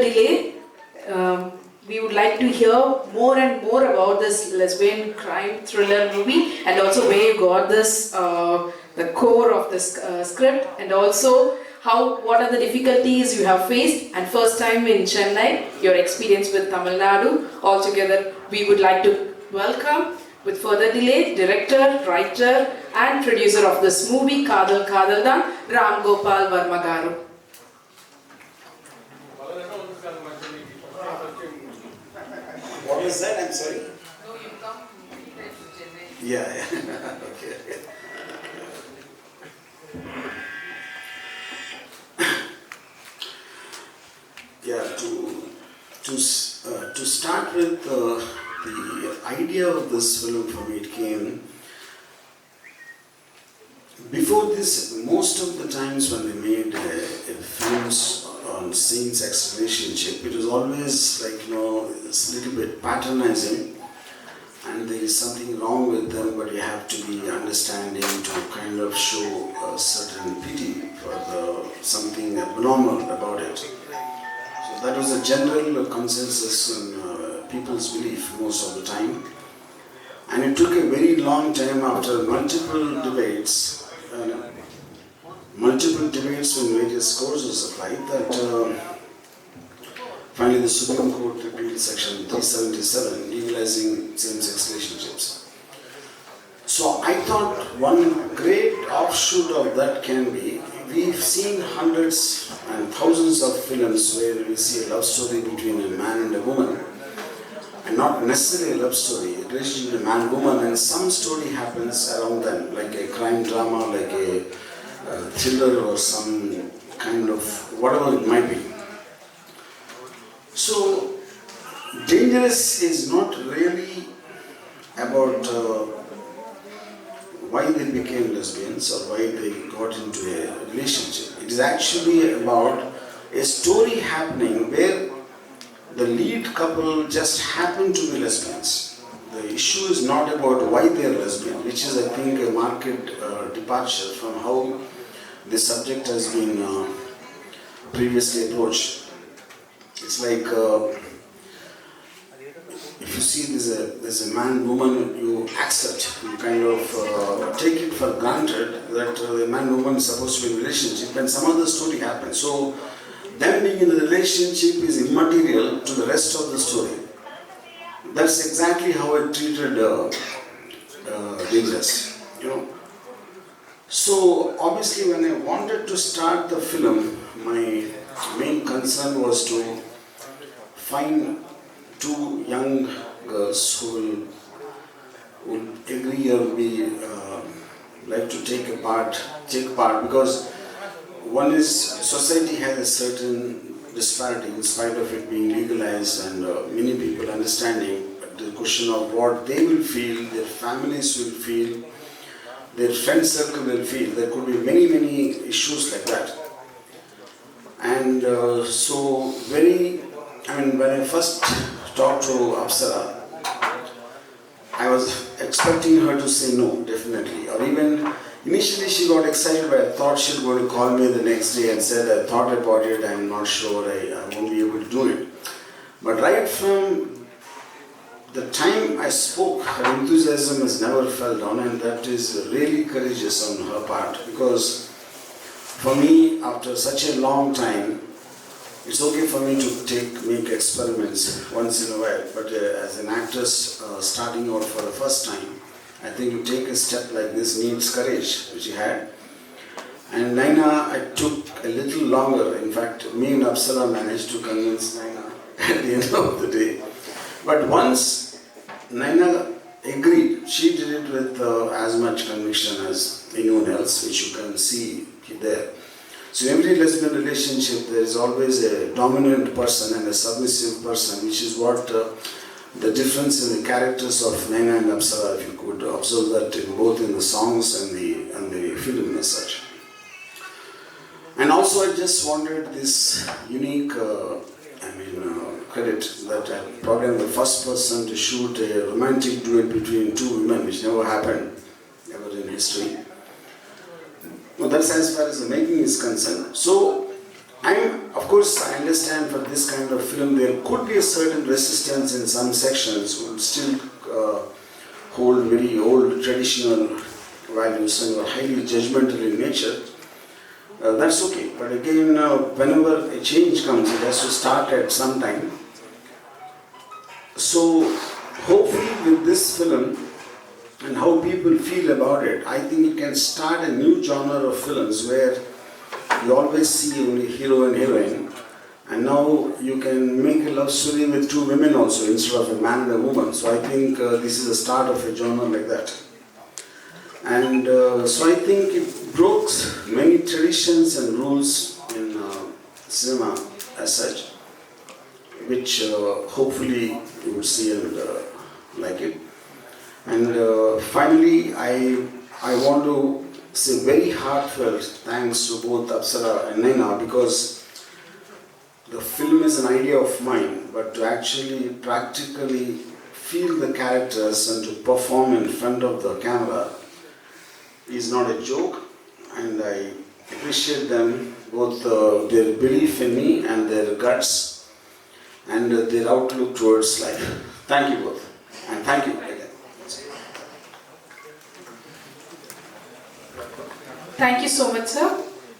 delay, we would like to hear more and more about this lesbian crime thriller movie, and also where you got this, the core of this script, and also what are the difficulties you have faced, and first time in Chennai, your experience with Tamil Nadu. Altogether, we would like to welcome, with further delay, director, writer, and producer of this movie, Kadhal Kadhalthan, Ram Gopal Varma garu. What was that? I'm sorry. No, you come to Chennai. Yeah. Okay. Yeah. To start with, the idea of this film for me, it came before this. Most of the times when they made films on same-sex relationship, it was always like, it's a little bit patronizing, and there is something wrong with them, but you have to be understanding to kind of show a certain pity for something abnormal about it. So that was a general consensus in people's belief most of the time. And it took a very long time after multiple debates in various courses applied, that finally the Supreme Court repealed Section 377, legalizing same-sex relationships. So I thought one great offshoot of that can be, we've seen hundreds and thousands of films where we see a love story between a man and a woman, and not necessarily a love story, a relationship between a man and woman, and some story happens around them, like a crime drama, like a thriller, or some kind of whatever it might be. So, Dangerous is not really about why they became lesbians or why they got into a relationship. It is actually about a story happening where the lead couple just happen to be lesbians. The issue is not about why they are lesbian, which is, I think, a marked departure from how the subject has been previously approached. It's like if you see there's a man, woman, you accept, you kind of take it for granted that the man and woman is supposed to be in a relationship, and some other story happens. So them being in the relationship is immaterial to the rest of the story. That's exactly how I treated Dangerous, So obviously when I wanted to start the film, my main concern was to find two young girls who will agree or be like to take part, because one is society has a certain disparity in spite of it being legalized and many people understanding, but the question of what they will feel, their families will feel, their friend circle will feel. There could be many issues like that. And when I first talked to Apsara, I was expecting her to say no, definitely. Or even initially she got excited, but I thought she was going to call me the next day and said, I thought about it, I'm not sure, I won't be able to do it. But right from the time I spoke, her enthusiasm has never fell down, and that is really courageous on her part, because for me, after such a long time, it's okay for me to make experiments once in a while, but as an actress starting out for the first time, I think to take a step like this needs courage, which she had. And Naina, I took a little longer. In fact, me and Apsara managed to convince Naina at the end of the day. But once Naina agreed, she did it with as much conviction as anyone else, which you can see there. So in every lesbian relationship, there is always a dominant person and a submissive person, which is what the difference in the characters of Naina and Apsara, if you could observe that in both in the songs and the film as such. And also I just wanted this unique credit that I'm probably the first person to shoot a romantic duet between two women, which never happened ever in history. Well, that's as far as the making is concerned. So I'm, of course, I understand for this kind of film there could be a certain resistance in some sections who would still hold very old traditional values and are highly judgmental in nature. That's okay. But again, whenever a change comes, it has to start at some time. So hopefully with this film and how people feel about it, I think it can start a new genre of films where you always see only hero and heroine, and now you can make a love story with two women also instead of a man and a woman. So I think this is the start of a genre like that. And so I think it broke many traditions and rules in cinema as such, which hopefully you will see and like it. And finally, I want to say very heartfelt thanks to both Apsara and Naina, because the film is an idea of mine, but to actually practically feel the characters and to perform in front of the camera is not a joke, and I appreciate them, both their belief in me and their guts and their outlook towards life. Thank you both, and thank you again. Thank you so much, sir.